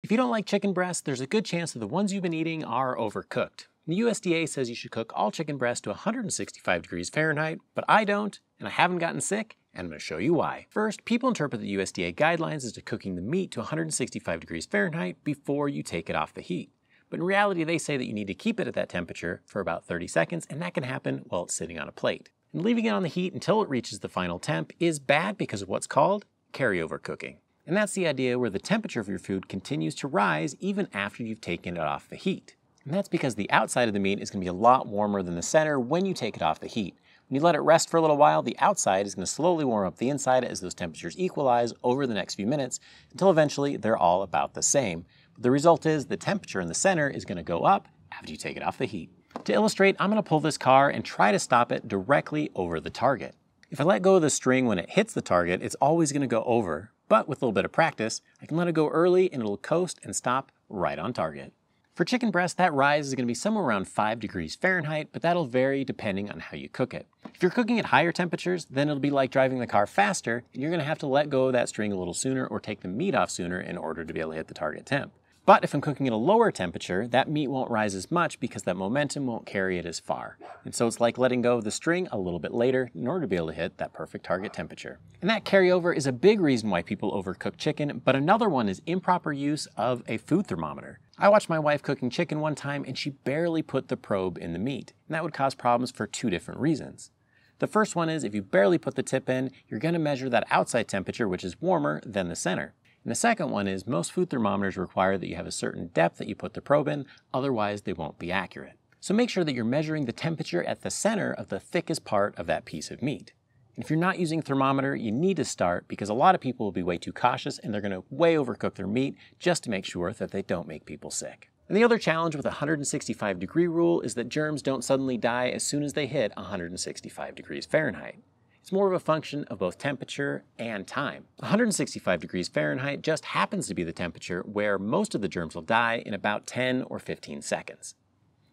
If you don't like chicken breasts, there's a good chance that the ones you've been eating are overcooked. The USDA says you should cook all chicken breasts to 165 degrees Fahrenheit, but I don't, and I haven't gotten sick, and I'm going to show you why. First, people interpret the USDA guidelines as to cooking the meat to 165 degrees Fahrenheit before you take it off the heat. But in reality, they say that you need to keep it at that temperature for about 30 seconds, and that can happen while it's sitting on a plate. And leaving it on the heat until it reaches the final temp is bad because of what's called carryover cooking. And that's the idea where the temperature of your food continues to rise even after you've taken it off the heat. And that's because the outside of the meat is going to be a lot warmer than the center when you take it off the heat. When you let it rest for a little while, the outside is going to slowly warm up the inside as those temperatures equalize over the next few minutes until eventually they're all about the same. But the result is the temperature in the center is going to go up after you take it off the heat. To illustrate, I'm going to pull this car and try to stop it directly over the target. If I let go of the string when it hits the target, it's always going to go over. But with a little bit of practice, I can let it go early and it'll coast and stop right on target. For chicken breast, that rise is going to be somewhere around 5 degrees Fahrenheit, but that'll vary depending on how you cook it. If you're cooking at higher temperatures, then it'll be like driving the car faster, and you're going to have to let go of that string a little sooner or take the meat off sooner in order to be able to hit the target temp. But if I'm cooking at a lower temperature, that meat won't rise as much because that momentum won't carry it as far. And so it's like letting go of the string a little bit later in order to be able to hit that perfect target temperature. And that carryover is a big reason why people overcook chicken, but another one is improper use of a food thermometer. I watched my wife cooking chicken one time and she barely put the probe in the meat. And that would cause problems for two different reasons. The first one is if you barely put the tip in, you're going to measure that outside temperature, which is warmer than the center. And the second one is most food thermometers require that you have a certain depth that you put the probe in, otherwise they won't be accurate. So make sure that you're measuring the temperature at the center of the thickest part of that piece of meat. And if you're not using a thermometer, you need to start because a lot of people will be way too cautious and they're going to way overcook their meat just to make sure that they don't make people sick. And the other challenge with the 165 degree rule is that germs don't suddenly die as soon as they hit 165 degrees Fahrenheit. It's more of a function of both temperature and time. 165 degrees Fahrenheit just happens to be the temperature where most of the germs will die in about 10 or 15 seconds.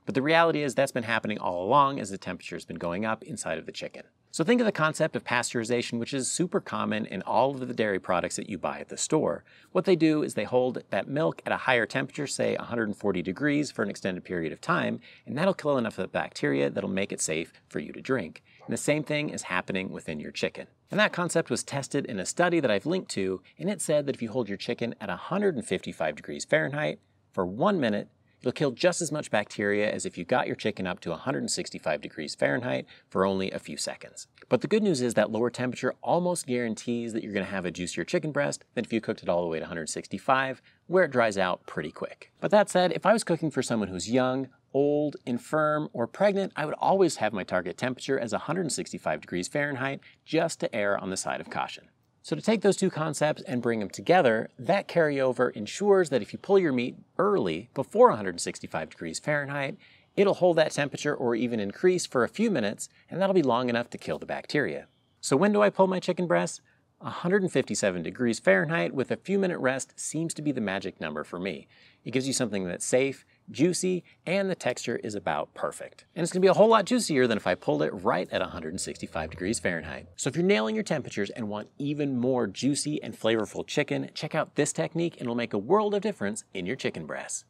But the reality is that's been happening all along as the temperature has been going up inside of the chicken. So think of the concept of pasteurization, which is super common in all of the dairy products that you buy at the store. What they do is they hold that milk at a higher temperature, say 140 degrees for an extended period of time, and that'll kill enough of the bacteria that'll make it safe for you to drink. And the same thing is happening within your chicken. And that concept was tested in a study that I've linked to, and it said that if you hold your chicken at 155 degrees Fahrenheit for 1 minute, it'll kill just as much bacteria as if you got your chicken up to 165 degrees Fahrenheit for only a few seconds. But the good news is that lower temperature almost guarantees that you're going to have a juicier chicken breast than if you cooked it all the way to 165, where it dries out pretty quick. But that said, if I was cooking for someone who's young, old, infirm, or pregnant, I would always have my target temperature as 165 degrees Fahrenheit just to err on the side of caution. So to take those two concepts and bring them together, that carryover ensures that if you pull your meat early, before 165 degrees Fahrenheit, it'll hold that temperature or even increase for a few minutes, and that'll be long enough to kill the bacteria. So when do I pull my chicken breast? 157 degrees Fahrenheit with a few minute rest seems to be the magic number for me. It gives you something that's safe, juicy, and the texture is about perfect. And it's going to be a whole lot juicier than if I pulled it right at 165 degrees Fahrenheit. So if you're nailing your temperatures and want even more juicy and flavorful chicken, check out this technique and it'll make a world of difference in your chicken breasts.